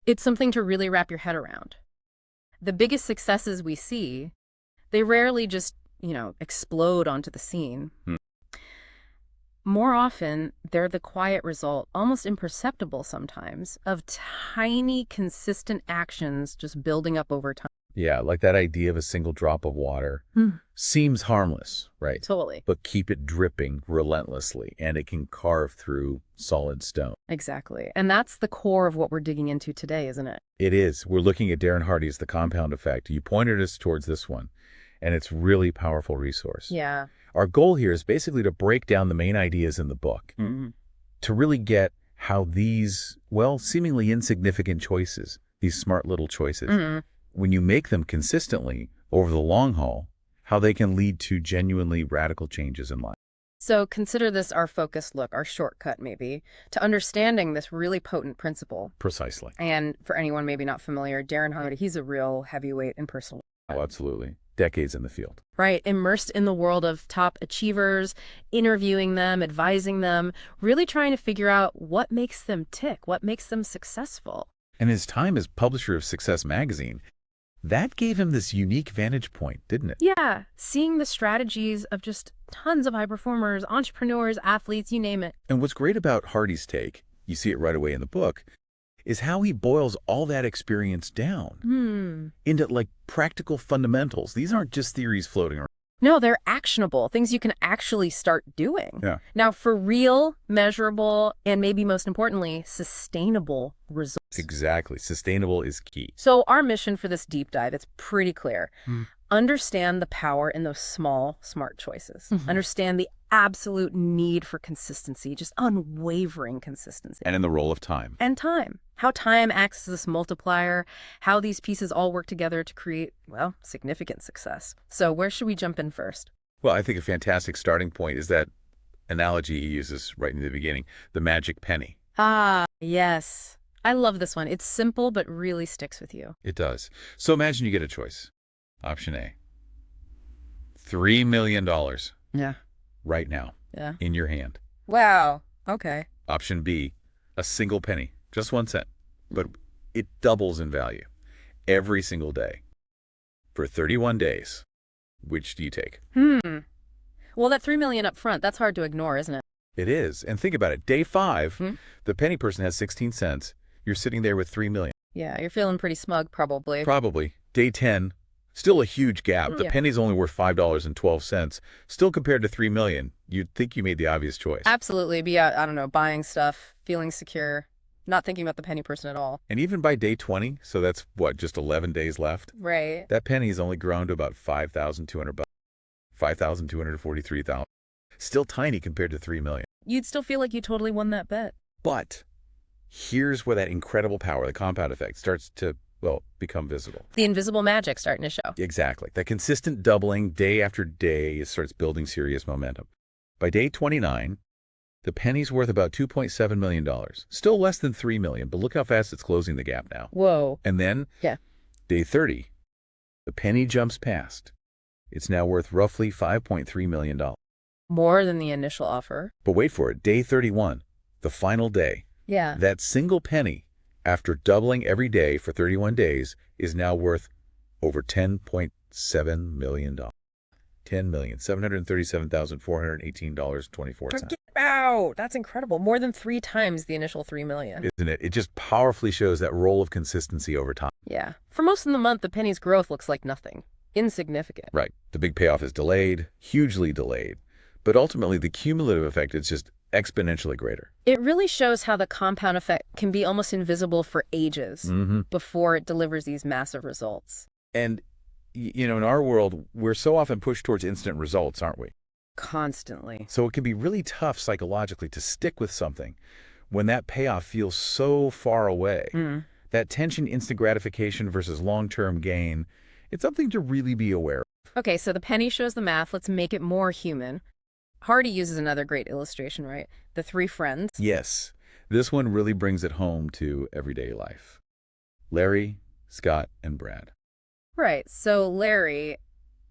It's something to really wrap your head around. The biggest successes we see, they rarely just, explode onto the scene. Hmm. More often, they're the quiet result, almost imperceptible sometimes, of tiny, consistent actions just building up over time. Yeah, like that idea of a single drop of water Hmm. seems harmless, right? Totally. But keep it dripping relentlessly, and it can carve through solid stone. Exactly. And that's the core of what we're digging into today, isn't it? It is. We're looking at Darren Hardy's The Compound Effect. You pointed us towards this one, and it's really powerful resource. Yeah. Our goal here is basically to break down the main ideas in the book, to really get how these, well, seemingly insignificant choices, these smart little choices, when you make them consistently over the long haul, how they can lead to genuinely radical changes in life. So consider this our focus look, our shortcut maybe, to understanding this really potent principle. Precisely. And for anyone maybe not familiar, Darren Hardy, he's a real heavyweight in personal. Oh, absolutely. Decades in the field. Right, immersed in the world of top achievers, interviewing them, advising them, really trying to figure out what makes them tick, what makes them successful. And his time as publisher of Success magazine, that gave him this unique vantage point, didn't it? Yeah, seeing the strategies of just tons of high performers, entrepreneurs, athletes, you name it. And what's great about Hardy's take, you see it right away in the book, is how he boils all that experience down into like practical fundamentals. These aren't just theories floating around. No, they're actionable, things you can actually start doing. Yeah. Now, for real, measurable, and maybe most importantly, sustainable results. Exactly. Sustainable is key. So our mission for this deep dive, it's pretty clear. Understand the power in those small, smart choices. Understand the absolute need for consistency, just unwavering consistency. And in the role of time. And time. How time acts as this multiplier, how these pieces all work together to create, well, significant success. So where should we jump in first? Well, I think a fantastic starting point is that analogy he uses right in the beginning, the magic penny. Ah, yes. I love this one. It's simple, but really sticks with you. It does. So imagine you get a choice. Option A, $3 million Yeah. right now Yeah. in your hand. Wow. Okay. Option B, a single penny, just 1 cent, but it doubles in value every single day for 31 days. Which do you take? Well, that 3 million up front, that's hard to ignore, isn't it? It is. And think about it. Day 5, the penny person has 16 cents. You're sitting there with 3 million. Yeah, you're feeling pretty smug, probably. Probably. Day 10, still a huge gap. The penny's only worth $5.12. Still compared to 3 million, you'd think you made the obvious choice. Absolutely. Be out, I don't know, buying stuff, feeling secure, not thinking about the penny person at all. And even by day 20, so that's what, just 11 days left? Right. That penny's only grown to about $5,200, $5,243,000. Still tiny compared to 3 million. You'd still feel like you totally won that bet. But here's where that incredible power, the compound effect, starts to, well, become visible. The invisible magic starting to show. Exactly. That consistent doubling day after day, it starts building serious momentum. By day 29, the penny's worth about $2.7 million. Still less than 3 million, but look how fast it's closing the gap now. Whoa. And then, day 30, the penny jumps past. It's now worth roughly $5.3 million. More than the initial offer. But wait for it, day 31, the final day. Yeah. That single penny, after doubling every day for 31 days, is now worth over $10.7 million. $10,737,418.24. Forget out. That's incredible. More than 3 times the initial 3 million. Isn't it? It just powerfully shows that role of consistency over time. Yeah. For most of the month, the penny's growth looks like nothing. Insignificant. Right. The big payoff is delayed, hugely delayed. But ultimately, the cumulative effect is just exponentially greater. It really shows how the compound effect can be almost invisible for ages before it delivers these massive results. And, in our world, we're so often pushed towards instant results, aren't we? Constantly. So it can be really tough psychologically to stick with something when that payoff feels so far away. That tension, instant gratification versus long-term gain, it's something to really be aware of. Okay, so the penny shows the math. Let's make it more human. Hardy uses another great illustration, right? The 3 friends. Yes. This one really brings it home to everyday life. Larry, Scott, and Brad. Right. So Larry,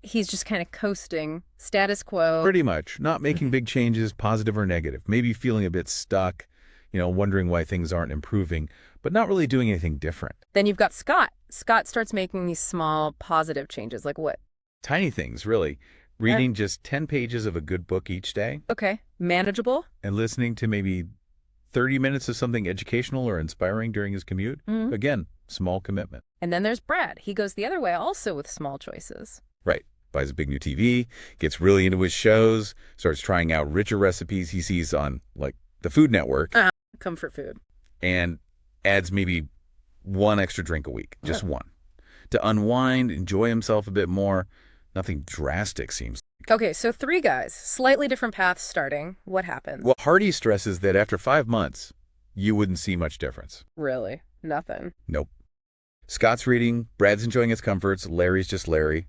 he's just kind of coasting, status quo. Pretty much. Not making big changes, positive or negative. Maybe feeling a bit stuck. wondering why things aren't improving, but not really doing anything different. Then you've got Scott. Scott starts making these small positive changes. Like what? Tiny things, really. Uh, Reading just 10 pages of a good book each day okay. Manageable? and listening to maybe 30 minutes of something educational or inspiring during his commute. Mhm. Again, small commitment. And then there's Brad. He goes the other way also with small choices. Right. Buys a big new TV, gets really into his shows, starts trying out richer recipes he sees on, like, the Food Network, Comfort food. and adds maybe one extra drink a week, just one, to unwind, enjoy himself a bit more. Nothing drastic seems. Okay, so 3 guys, slightly different paths starting. What happens? Well, Hardy stresses that after 5 months, you wouldn't see much difference. Really? Nothing. Nope. Scott's reading, Brad's enjoying his comforts, Larry's just Larry.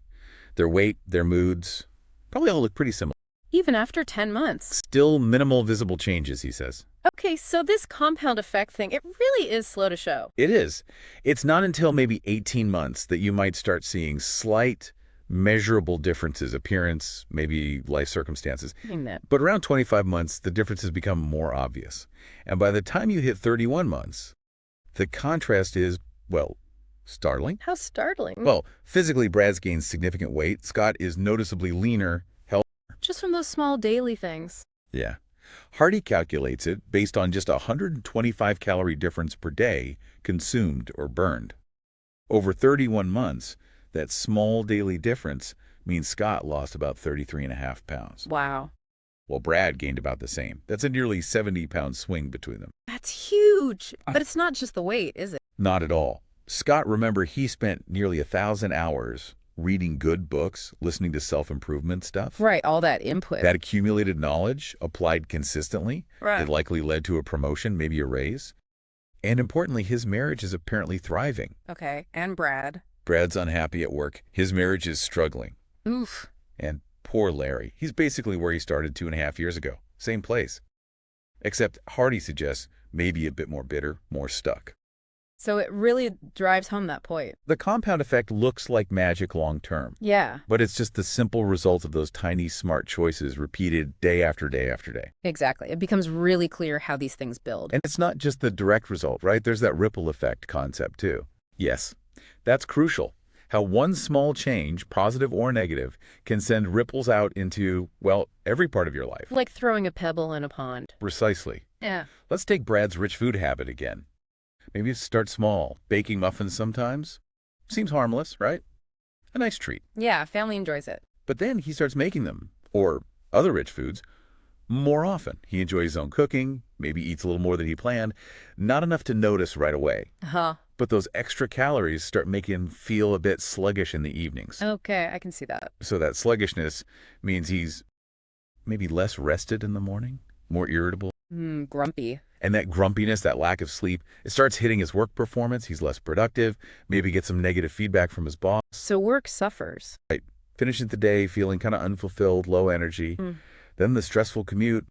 Their weight, their moods, probably all look pretty similar. Even after 10 months. Still minimal visible changes, he says. Okay, so this compound effect thing, it really is slow to show. It is. It's not until maybe 18 months that you might start seeing slight, measurable differences, appearance, maybe life circumstances. I mean that. But around 25 months, the differences become more obvious. And by the time you hit 31 months, the contrast is, well, startling. How startling. Well, physically, Brad's gained significant weight. Scott is noticeably leaner, healthier. Just from those small daily things. Yeah. Hardy calculates it based on just a 125-calorie difference per day consumed or burned. Over 31 months, that small daily difference means Scott lost about 33.5 pounds, Wow. while Brad gained about the same. That's a nearly 70-pound swing between them. That's huge. But it's not just the weight, is it? Not at all. Scott, remember, he spent nearly 1,000 hours reading good books, listening to self-improvement stuff. Right, all that input. That accumulated knowledge, applied consistently, Right. it likely led to a promotion, maybe a raise. And importantly, his marriage is apparently thriving. Okay, and Brad. Brad's unhappy at work. His marriage is struggling. Oof. And poor Larry. He's basically where he started 2.5 years ago. Same place. Except Hardy suggests maybe a bit more bitter, more stuck. So it really drives home that point. The compound effect looks like magic long term, Yeah, but it's just the simple result of those tiny smart choices repeated day after day after day. exactly. It becomes really clear how these things build. And it's not just the direct result, right? There's that ripple effect concept too. Yes, that's crucial. How one small change, positive or negative, can send ripples out into, well, every part of your life. Like throwing a pebble in a pond. Precisely. Yeah. Let's take Brad's rich food habit again. Maybe start small. Baking muffins sometimes. Seems harmless, right? A nice treat. Yeah, family enjoys it. But then he starts making them, or other rich foods, more often. He enjoys his own cooking, maybe eats a little more than he planned. Not enough to notice right away. Huh. But those extra calories start making him feel a bit sluggish in the evenings. Okay, I can see that. So that sluggishness means he's maybe less rested in the morning, more irritable. Grumpy. And that grumpiness, that lack of sleep, it starts hitting his work performance. He's less productive, maybe gets some negative feedback from his boss. So work suffers. Finishing the day feeling kind of unfulfilled, low energy. Then the stressful commute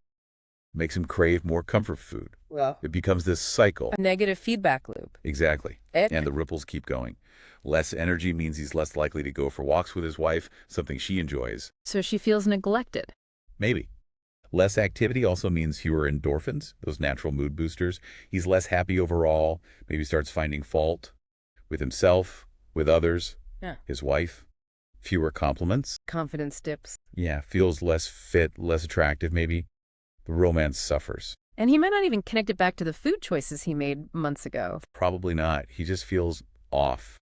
makes him crave more comfort food. Well, It becomes this cycle. a negative feedback loop. Exactly. And the ripples keep going. Less energy means he's less likely to go for walks with his wife, something she enjoys. So she feels neglected. Maybe. Less activity also means fewer endorphins, those natural mood boosters. He's less happy overall, maybe starts finding fault with himself, with others, his wife. Fewer compliments. Confidence dips. Yeah, feels less fit, less attractive maybe. The romance suffers. And he might not even connect it back to the food choices he made months ago. Probably not. He just feels off.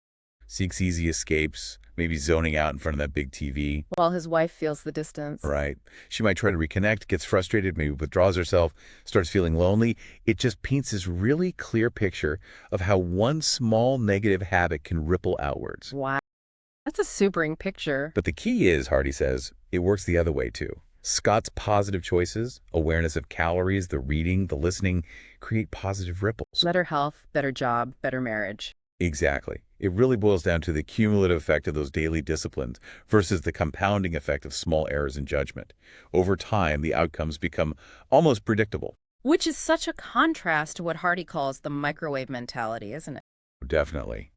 Seeks easy escapes, maybe zoning out in front of that big TV. While his wife feels the distance. Right. She might try to reconnect, gets frustrated, maybe withdraws herself, starts feeling lonely. It just paints this really clear picture of how one small negative habit can ripple outwards. Wow. That's a sobering picture. But the key is, Hardy says, it works the other way too. Scott's positive choices, awareness of calories, the reading, the listening, create positive ripples. Better health, better job, better marriage. Exactly. It really boils down to the cumulative effect of those daily disciplines versus the compounding effect of small errors in judgment. Over time, the outcomes become almost predictable. Which is such a contrast to what Hardy calls the microwave mentality, isn't it? Definitely.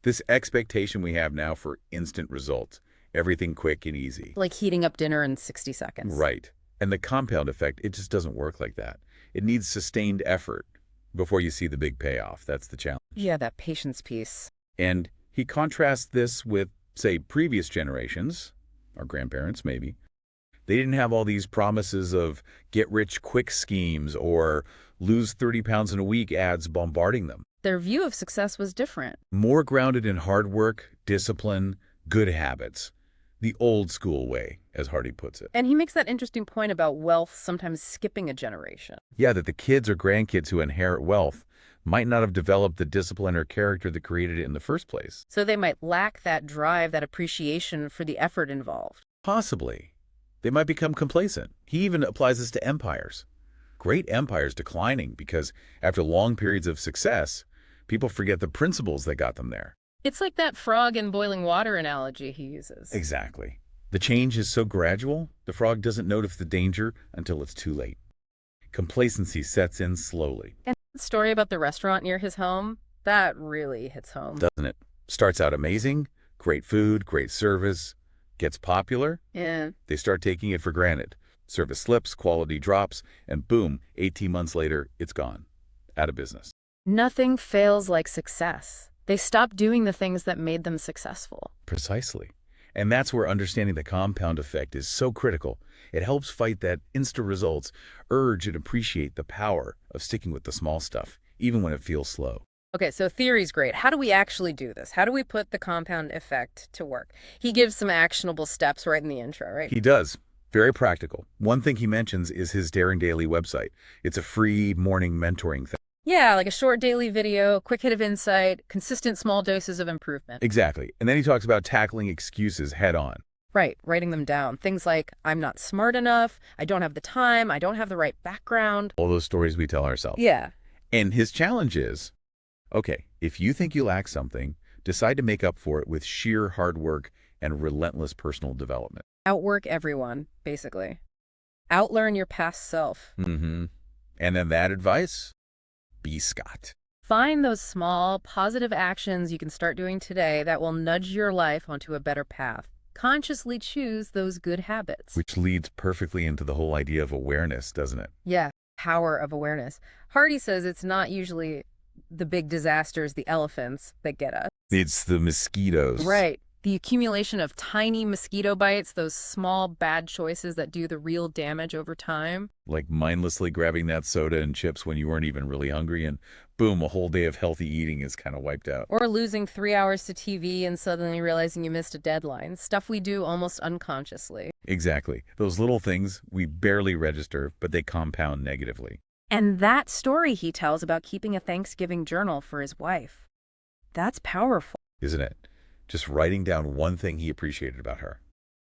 This expectation we have now for instant results, everything quick and easy. Like heating up dinner in 60 seconds. Right. And the compound effect, it just doesn't work like that. It needs sustained effort before you see the big payoff. That's the challenge. Yeah, that patience piece. And he contrasts this with, say, previous generations, our grandparents maybe. They didn't have all these promises of get-rich-quick schemes or lose 30 pounds in a week ads bombarding them. Their view of success was different. More grounded in hard work, discipline, good habits. The old school way, as Hardy puts it. And he makes that interesting point about wealth sometimes skipping a generation. Yeah, that the kids or grandkids who inherit wealth might not have developed the discipline or character that created it in the first place. So they might lack that drive, that appreciation for the effort involved. Possibly. They might become complacent. He even applies this to empires. Great empires declining because after long periods of success, people forget the principles that got them there. It's like that frog in boiling water analogy he uses. Exactly. The change is so gradual, the frog doesn't notice the danger until it's too late. Complacency sets in slowly. And the story about the restaurant near his home, that really hits home. Doesn't it? Starts out amazing, great food, great service, gets popular. Yeah. They start taking it for granted. Service slips, quality drops, and boom, 18 months later, it's gone. Out of business. Nothing fails like success. They stop doing the things that made them successful. Precisely. And that's where understanding the compound effect is so critical. It helps fight that instant results, urge and appreciate the power of sticking with the small stuff, even when it feels slow. Okay, so theory's great. How do we actually do this? How do we put the compound effect to work? He gives some actionable steps right in the intro, right? He does. Very practical. One thing he mentions is his Darren Daily website. It's a free morning mentoring thing. Yeah, like a short daily video, quick hit of insight, consistent small doses of improvement. Exactly. And then he talks about tackling excuses head on. Right, writing them down. Things like, I'm not smart enough, I don't have the time, I don't have the right background. All those stories we tell ourselves. Yeah. And his challenge is, okay, if you think you lack something, decide to make up for it with sheer hard work and relentless personal development. Outwork everyone, basically. Outlearn your past self. Mm-hmm. And then that advice? Be Scott. Find those small, positive actions you can start doing today that will nudge your life onto a better path. Consciously choose those good habits. Which leads perfectly into the whole idea of awareness, doesn't it? Yeah, power of awareness. Hardy says it's not usually the big disasters, the elephants, that get us. It's the mosquitoes. Right. The accumulation of tiny mosquito bites, those small bad choices that do the real damage over time. Like mindlessly grabbing that soda and chips when you weren't even really hungry, and boom, a whole day of healthy eating is kind of wiped out. Or losing 3 hours to TV and suddenly realizing you missed a deadline. Stuff we do almost unconsciously. Exactly. Those little things we barely register, but they compound negatively. And that story he tells about keeping a Thanksgiving journal for his wife. That's powerful. Isn't it? Just writing down one thing he appreciated about her.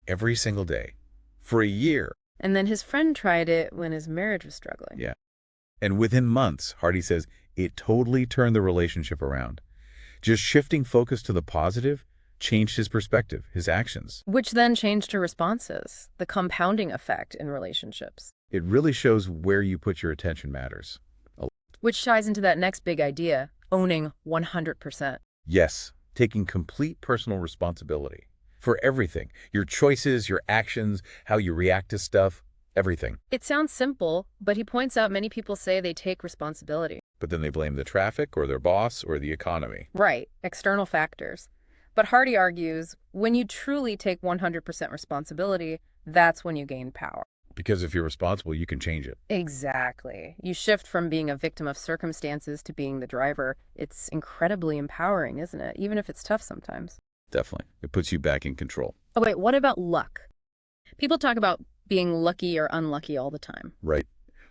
Every single day. For a year. And then his friend tried it when his marriage was struggling. Yeah. And within months, Hardy says, it totally turned the relationship around. Just shifting focus to the positive changed his perspective, his actions. Which then changed her responses, the compounding effect in relationships. It really shows where you put your attention matters. Which ties into that next big idea, owning 100%. Yes, taking complete personal responsibility for everything. Your choices, your actions, how you react to stuff, everything. It sounds simple, but he points out many people say they take responsibility. But then they blame the traffic or their boss or the economy. Right, external factors. But Hardy argues, when you truly take 100% responsibility, that's when you gain power. Because if you're responsible, you can change it. Exactly. You shift from being a victim of circumstances to being the driver. It's incredibly empowering, isn't it? Even if it's tough sometimes. Definitely. It puts you back in control. Oh, wait, what about luck? People talk about being lucky or unlucky all the time. Right.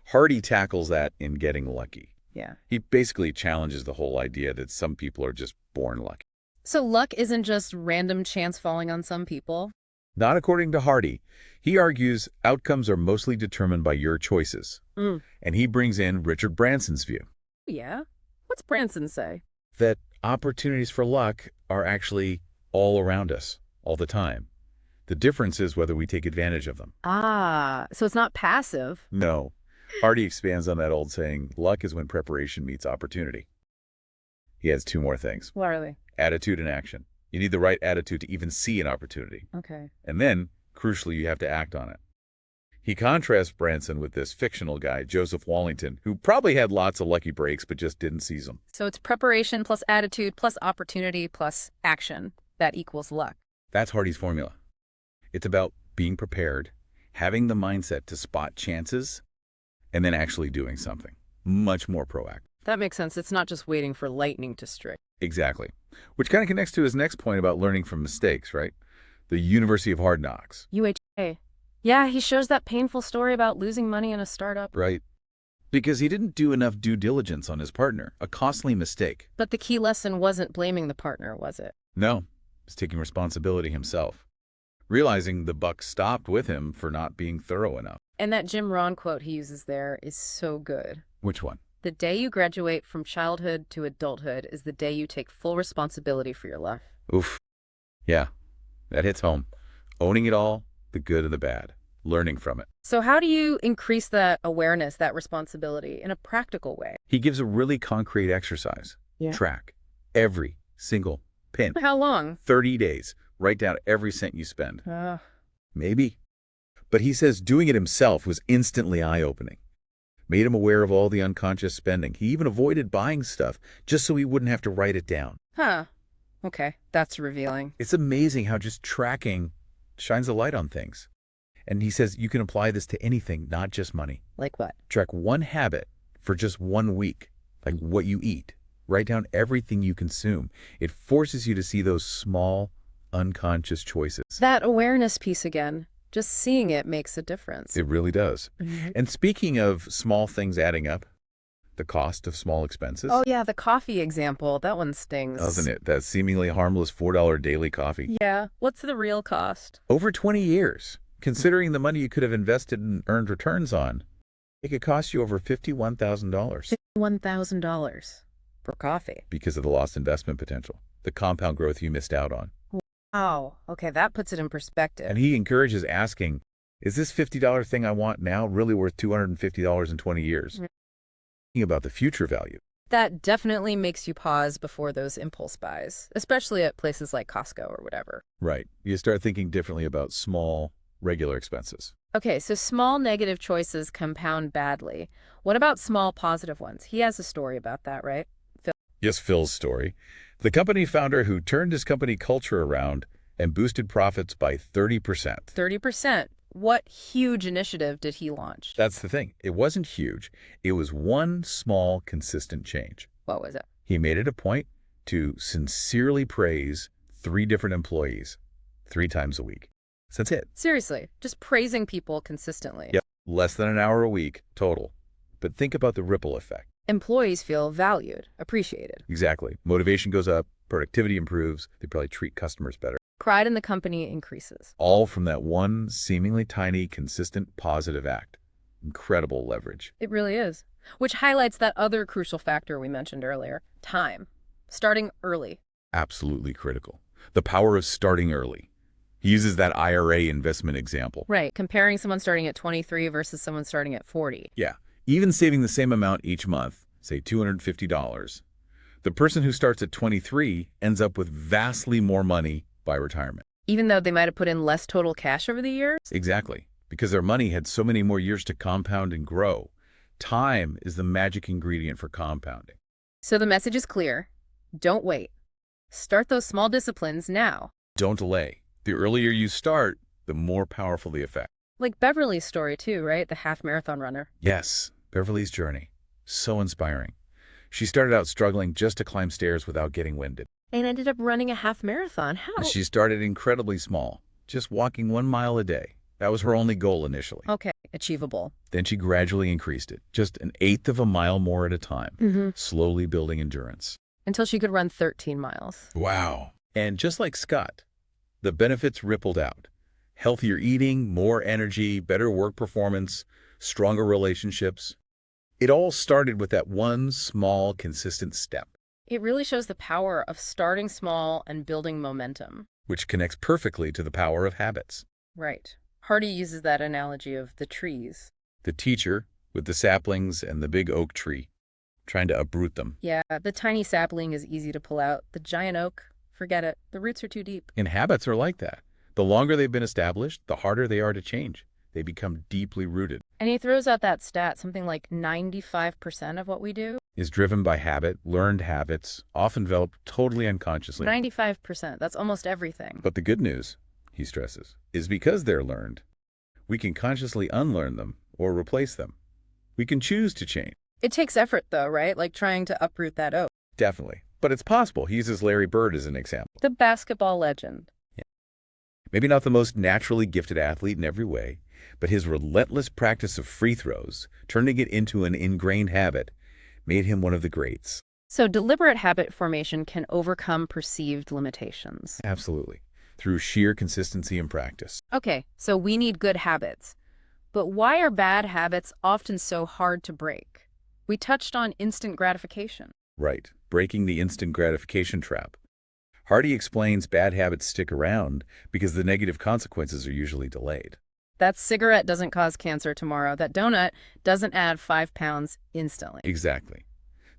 Hardy tackles that in Getting Lucky. Yeah. He basically challenges the whole idea that some people are just born lucky. So luck isn't just random chance falling on some people? Not according to Hardy. He argues outcomes are mostly determined by your choices. And he brings in Richard Branson's view. Yeah? What's Branson say? That opportunities for luck are actually all around us, all the time. The difference is whether we take advantage of them. Ah, so it's not passive. No. Hardy expands on that old saying, luck is when preparation meets opportunity. He adds 2 more things. What are they? Attitude and action. You need the right attitude to even see an opportunity. Okay. And then, crucially, you have to act on it. He contrasts Branson with this fictional guy, Joseph Wallington, who probably had lots of lucky breaks but just didn't seize them. So it's preparation plus attitude plus opportunity plus action that equals luck. That's Hardy's formula. It's about being prepared, having the mindset to spot chances, and then actually doing something. Much more proactive. That makes sense. It's not just waiting for lightning to strike. Exactly. Which kind of connects to his next point about learning from mistakes, right? The University of Hard Knocks. UHA. Yeah, he shows that painful story about losing money in a startup. Right. Because he didn't do enough due diligence on his partner, a costly mistake. But the key lesson wasn't blaming the partner, was it? No, he's taking responsibility himself, realizing the buck stopped with him for not being thorough enough. And that Jim Rohn quote he uses there is so good. Which one? The day you graduate from childhood to adulthood is the day you take full responsibility for your life. Oof. Yeah, that hits home. Owning it all, the good and the bad, learning from it. So how do you increase that awareness, that responsibility in a practical way? He gives a really concrete exercise. Yeah. Track every single pin. How long? 30 days. Write down every cent you spend. Maybe. But he says doing it himself was instantly eye-opening. Made him aware of all the unconscious spending. He even avoided buying stuff just so he wouldn't have to write it down. Huh. Okay, that's revealing. It's amazing how just tracking shines a light on things. And he says you can apply this to anything, not just money. Like what? Track one habit for just 1 week, like what you eat. Write down everything you consume. It forces you to see those small, unconscious choices. That awareness piece again. Just seeing it makes a difference. It really does. And speaking of small things adding up, the cost of small expenses. Oh yeah, the coffee example. That one stings. Doesn't it? That seemingly harmless $4 daily coffee. Yeah. What's the real cost? Over 20 years. Considering the money you could have invested and earned returns on, it could cost you over $51,000. $51,000 for coffee. Because of the lost investment potential, the compound growth you missed out on. Wow. Okay, that puts it in perspective. And he encourages asking, is this $50 thing I want now really worth $250 in 20 years? Thinking about the future value. That definitely makes you pause before those impulse buys, especially at places like Costco or whatever. Right. You start thinking differently about small, regular expenses. Okay, so small negative choices compound badly. What about small positive ones? He has a story about that, right? Phil? Yes, Phil's story. The company founder who turned his company culture around and boosted profits by 30%. 30%. What huge initiative did he launch? That's the thing. It wasn't huge. It was one small, consistent change. What was it? He made it a point to sincerely praise 3 different employees 3 times a week. That's it. Seriously, just praising people consistently. Yep. Less than an hour a week total. But think about the ripple effect. Employees feel valued, appreciated. Exactly. Motivation goes up, productivity improves, they probably treat customers better. Pride in the company increases. All from that one seemingly tiny, consistent, positive act. Incredible leverage. It really is. Which highlights that other crucial factor we mentioned earlier, time. Starting early. Absolutely critical. The power of starting early. He uses that IRA investment example. Right, comparing someone starting at 23 versus someone starting at 40. Yeah. Even saving the same amount each month, say $250, the person who starts at 23 ends up with vastly more money by retirement. Even though they might have put in less total cash over the years? Exactly. Because their money had so many more years to compound and grow. Time is the magic ingredient for compounding. So the message is clear. Don't wait. Start those small disciplines now. Don't delay. The earlier you start, the more powerful the effect. Like Beverly's story too, right? The half marathon runner. Yes, Beverly's journey. So inspiring. She started out struggling just to climb stairs without getting winded. And ended up running a half marathon. How? She started incredibly small, just walking 1 mile a day. That was her only goal initially. Okay, achievable. Then she gradually increased it, just 1/8 of a mile more at a time, slowly building endurance. Until she could run 13 miles. Wow. And just like Scott, the benefits rippled out. Healthier eating, more energy, better work performance, stronger relationships. It all started with that one small, consistent step. It really shows the power of starting small and building momentum. Which connects perfectly to the power of habits. Right. Hardy uses that analogy of the trees. The teacher with the saplings and the big oak tree, trying to uproot them. Yeah, the tiny sapling is easy to pull out. The giant oak, forget it. The roots are too deep. And habits are like that. The longer they've been established, the harder they are to change. They become deeply rooted. And he throws out that stat, something like 95% of what we do. Is driven by habit, learned habits, often developed totally unconsciously. 95%, that's almost everything. But the good news, he stresses, is because they're learned, we can consciously unlearn them or replace them. We can choose to change. It takes effort though, right? Like trying to uproot that oak. Definitely. But it's possible. He uses Larry Bird as an example. The basketball legend. Maybe not the most naturally gifted athlete in every way, but his relentless practice of free throws, turning it into an ingrained habit, made him one of the greats. So deliberate habit formation can overcome perceived limitations. Absolutely. Through sheer consistency and practice. Okay, so we need good habits. But why are bad habits often so hard to break? We touched on instant gratification. Right. Breaking the instant gratification trap. Hardy explains bad habits stick around because the negative consequences are usually delayed. That cigarette doesn't cause cancer tomorrow. That donut doesn't add 5 pounds instantly. Exactly.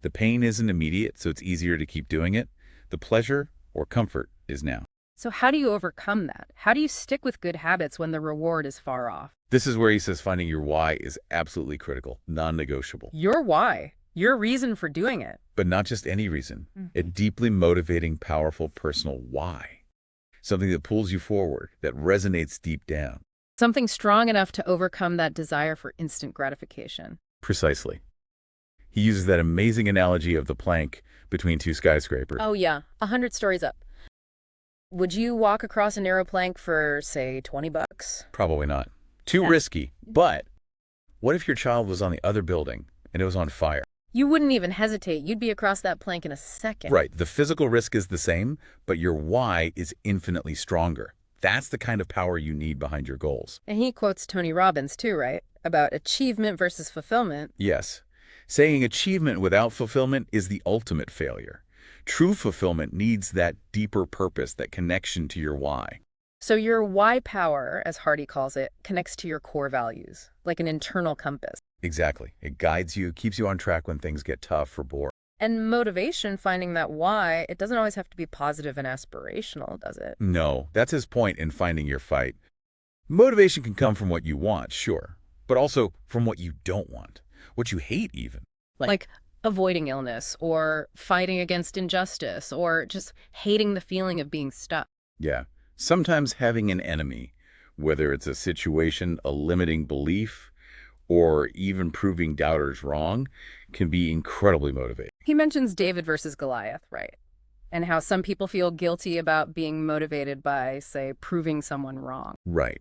The pain isn't immediate, so it's easier to keep doing it. The pleasure or comfort is now. So how do you overcome that? How do you stick with good habits when the reward is far off? This is where he says finding your why is absolutely critical, non-negotiable. Your why. Your reason for doing it. But not just any reason. A deeply motivating, powerful personal why. Something that pulls you forward, that resonates deep down. Something strong enough to overcome that desire for instant gratification. Precisely. He uses that amazing analogy of the plank between two skyscrapers. Oh yeah, 100 stories up. Would you walk across a narrow plank for, say, 20 bucks? Probably not. Too risky. But what if your child was on the other building and it was on fire? You wouldn't even hesitate. You'd be across that plank in a second. Right. The physical risk is the same, but your why is infinitely stronger. That's the kind of power you need behind your goals. And he quotes Tony Robbins too, right? About achievement versus fulfillment. Yes. Saying achievement without fulfillment is the ultimate failure. True fulfillment needs that deeper purpose, that connection to your why. So your why power, as Hardy calls it, connects to your core values, like an internal compass. Exactly. It guides you, keeps you on track when things get tough or boring. And motivation, finding that why, it doesn't always have to be positive and aspirational, does it? No, that's his point in finding your fight. Motivation can come from what you want, sure, but also from what you don't want, what you hate even. Like avoiding illness or fighting against injustice or just hating the feeling of being stuck. Yeah. Sometimes having an enemy, whether it's a situation, a limiting belief, or even proving doubters wrong, can be incredibly motivating. He mentions David versus Goliath, right? And how some people feel guilty about being motivated by, say, proving someone wrong. Right.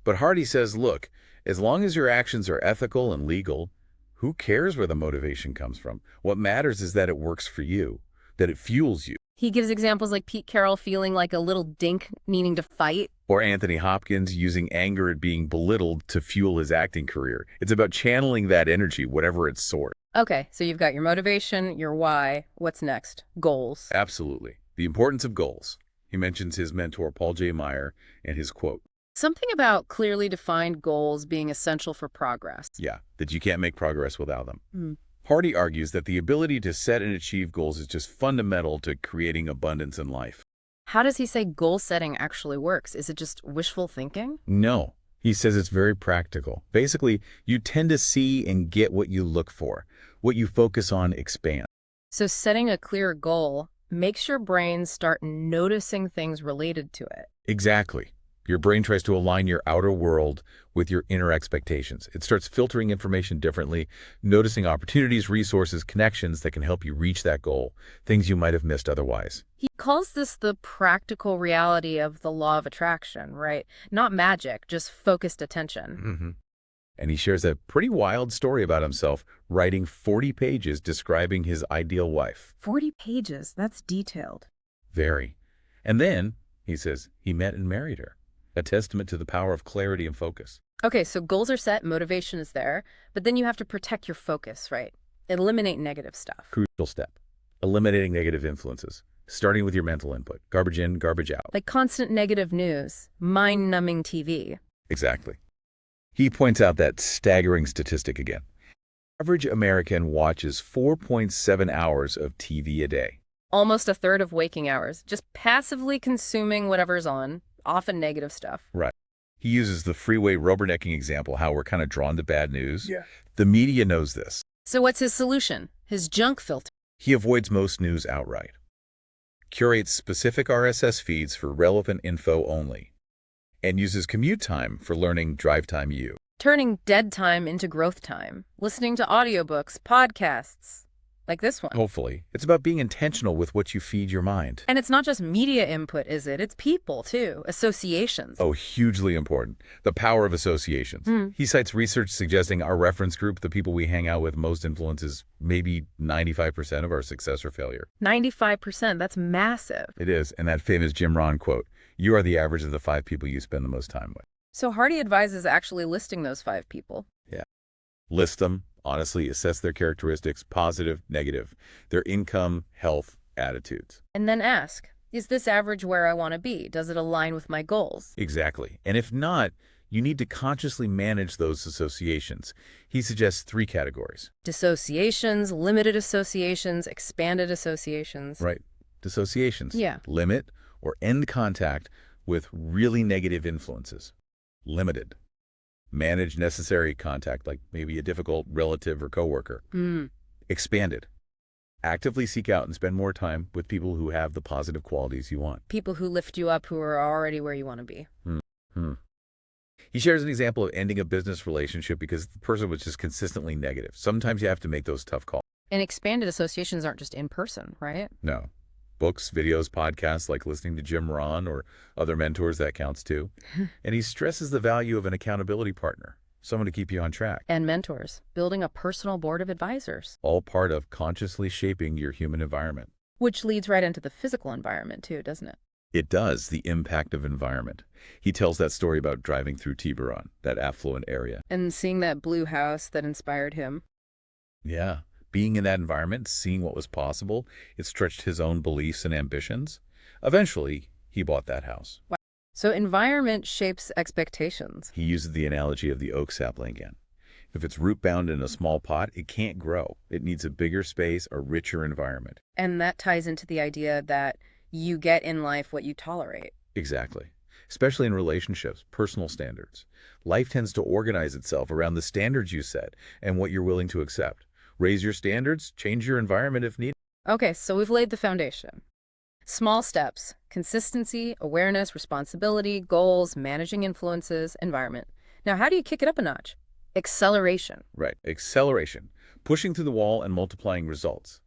But Hardy says, look, as long as your actions are ethical and legal, who cares where the motivation comes from? What matters is that it works for you, that it fuels you. He gives examples like Pete Carroll feeling like a little dink needing to fight. Or Anthony Hopkins using anger at being belittled to fuel his acting career. It's about channeling that energy, whatever its source. Okay, so you've got your motivation, your why. What's next? Goals. Absolutely. The importance of goals. He mentions his mentor, Paul J. Meyer, and his quote. Something about clearly defined goals being essential for progress. Yeah, that you can't make progress without them. Hardy argues that the ability to set and achieve goals is just fundamental to creating abundance in life. How does he say goal setting actually works? Is it just wishful thinking? No. He says it's very practical. Basically, you tend to see and get what you look for. What you focus on expands. So setting a clear goal makes your brain start noticing things related to it. Exactly. Your brain tries to align your outer world with your inner expectations. It starts filtering information differently, noticing opportunities, resources, connections that can help you reach that goal, things you might have missed otherwise. He calls this the practical reality of the law of attraction, right? Not magic, just focused attention. And he shares a pretty wild story about himself, writing 40 pages describing his ideal wife. 40 pages, that's detailed. Very. And then, he says, he met and married her. A testament to the power of clarity and focus. Okay, so goals are set, motivation is there, but then you have to protect your focus, right? Eliminate negative stuff. Crucial step. Eliminating negative influences. Starting with your mental input. Garbage in, garbage out. Like constant negative news, mind-numbing TV. Exactly. He points out that staggering statistic again. Average American watches 4.7 hours of TV a day. Almost a third of waking hours, just passively consuming whatever's on, often negative stuff. Right. He uses the freeway rubbernecking example, how we're kind of drawn to bad news. Yeah. The media knows this. So what's his solution? His junk filter. He avoids most news outright. Curates specific RSS feeds for relevant info only. And uses commute time for learning drive time you. Turning dead time into growth time. Listening to audiobooks, podcasts, like this one. Hopefully. It's about being intentional with what you feed your mind. And it's not just media input, is it? It's people, too. Associations. Oh, hugely important. The power of associations. He cites research suggesting our reference group, the people we hang out with most, influences maybe 95% of our success or failure. 95%, that's massive. It is, and that famous Jim Rohn quote, "You are the average of the 5 people you spend the most time with." So Hardy advises actually listing those 5 people. Yeah. List them. Honestly, assess their characteristics, positive, negative, their income, health, attitudes. And then ask, is this average where I want to be? Does it align with my goals? Exactly. And if not, you need to consciously manage those associations. He suggests 3 categories. Dissociations, limited associations, expanded associations. Right. Dissociations. Yeah. Limit or end contact with really negative influences. Limited. Manage necessary contact, like maybe a difficult relative or coworker. Expanded. Actively seek out and spend more time with people who have the positive qualities you want. People who lift you up, who are already where you want to be. He shares an example of ending a business relationship because the person was just consistently negative. Sometimes you have to make those tough calls. And expanded associations aren't just in person, right? No. Books, videos, podcasts, like listening to Jim Rohn or other mentors, that counts too. And he stresses the value of an accountability partner, someone to keep you on track. And mentors, building a personal board of advisors. All part of consciously shaping your human environment. Which leads right into the physical environment too, doesn't it? It does, the impact of environment. He tells that story about driving through Tiburon, that affluent area. And seeing that blue house that inspired him. Yeah. Being in that environment, seeing what was possible, it stretched his own beliefs and ambitions. Eventually, he bought that house. Wow. So environment shapes expectations. He uses the analogy of the oak sapling again. If it's root-bound in a small pot, it can't grow. It needs a bigger space, a richer environment. And that ties into the idea that you get in life what you tolerate. Exactly. Especially in relationships, personal standards. Life tends to organize itself around the standards you set and what you're willing to accept. Raise your standards, change your environment if needed. Okay, so we've laid the foundation. Small steps: consistency, awareness, responsibility, goals, managing influences, environment. Now, how do you kick it up a notch? Acceleration. Right, acceleration. Pushing through the wall and multiplying results.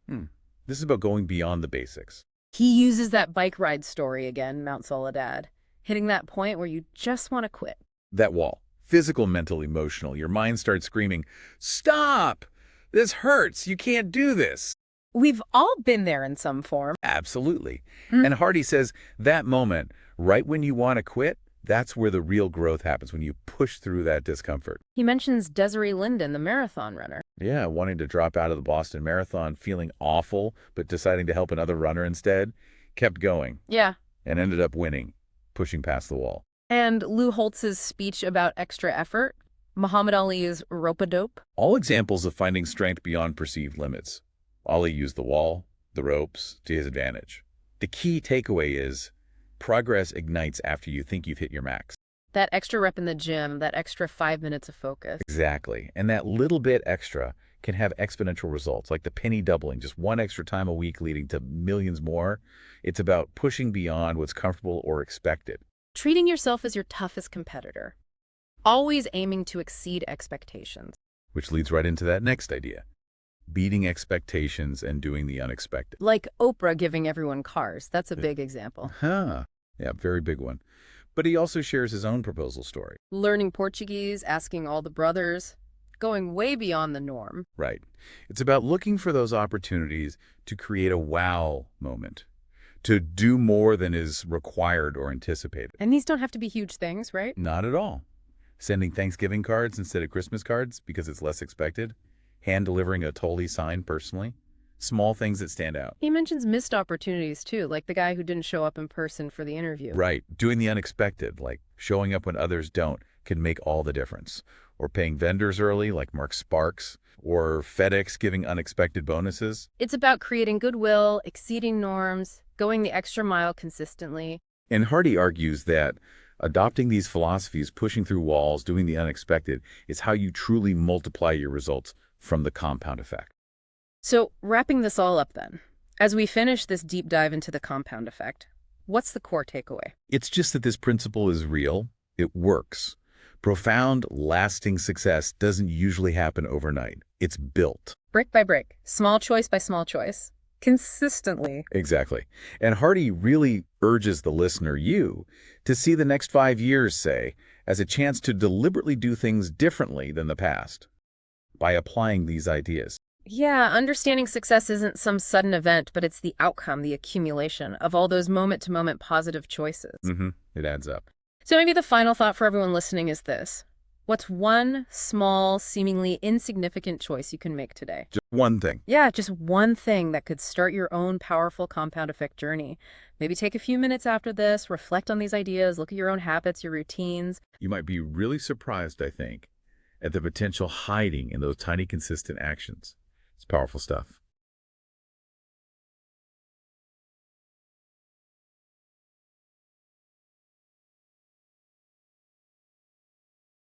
This is about going beyond the basics. He uses that bike ride story again, Mount Soledad, hitting that point where you just want to quit. That wall. Physical, mental, emotional. Your mind starts screaming, "Stop! This hurts. You can't do this." We've all been there in some form. Absolutely. And Hardy says that moment, right when you want to quit, that's where the real growth happens, when you push through that discomfort. He mentions Desiree Linden, the marathon runner. Yeah, wanting to drop out of the Boston Marathon, feeling awful, but deciding to help another runner instead, kept going. Yeah. And ended up winning, pushing past the wall. And Lou Holtz's speech about extra effort. Muhammad Ali's rope-a-dope. All examples of finding strength beyond perceived limits. Ali used the wall, the ropes, to his advantage. The key takeaway is progress ignites after you think you've hit your max. That extra rep in the gym, that extra 5 minutes of focus. Exactly. And that little bit extra can have exponential results, like the penny doubling, just one extra time a week leading to millions more. It's about pushing beyond what's comfortable or expected. Treating yourself as your toughest competitor. Always aiming to exceed expectations. Which leads right into that next idea. Beating expectations and doing the unexpected. Like Oprah giving everyone cars. That's a big example. Yeah, very big one. But he also shares his own proposal story. Learning Portuguese, asking all the brothers, going way beyond the norm. Right. It's about looking for those opportunities to create a wow moment, to do more than is required or anticipated. And these don't have to be huge things, right? Not at all. Sending Thanksgiving cards instead of Christmas cards because it's less expected. Hand-delivering a Tolly sign personally. Small things that stand out. He mentions missed opportunities, too, like the guy who didn't show up in person for the interview. Right. Doing the unexpected, like showing up when others don't, can make all the difference. Or paying vendors early, like Mark Sparks. Or FedEx giving unexpected bonuses. It's about creating goodwill, exceeding norms, going the extra mile consistently. And Hardy argues that Adopting these philosophies, pushing through walls, doing the unexpected, is how you truly multiply your results from the compound effect. So, wrapping this all up then, as we finish this deep dive into the compound effect, what's the core takeaway? It's just that this principle is real. It works. Profound, lasting success doesn't usually happen overnight. It's built. Brick by brick, small choice by small choice, consistently. Exactly. And Hardy really urges the listener, you, to see the next 5 years, say, as a chance to deliberately do things differently than the past by applying these ideas. Yeah, understanding success isn't some sudden event, but it's the outcome, the accumulation of all those moment-to-moment positive choices. It adds up. So maybe the final thought for everyone listening is this. What's one small, seemingly insignificant choice you can make today? Just one thing. Yeah, just one thing that could start your own powerful compound effect journey. Maybe take a few minutes after this, reflect on these ideas, look at your own habits, your routines. You might be really surprised, I think, at the potential hiding in those tiny, consistent actions. It's powerful stuff.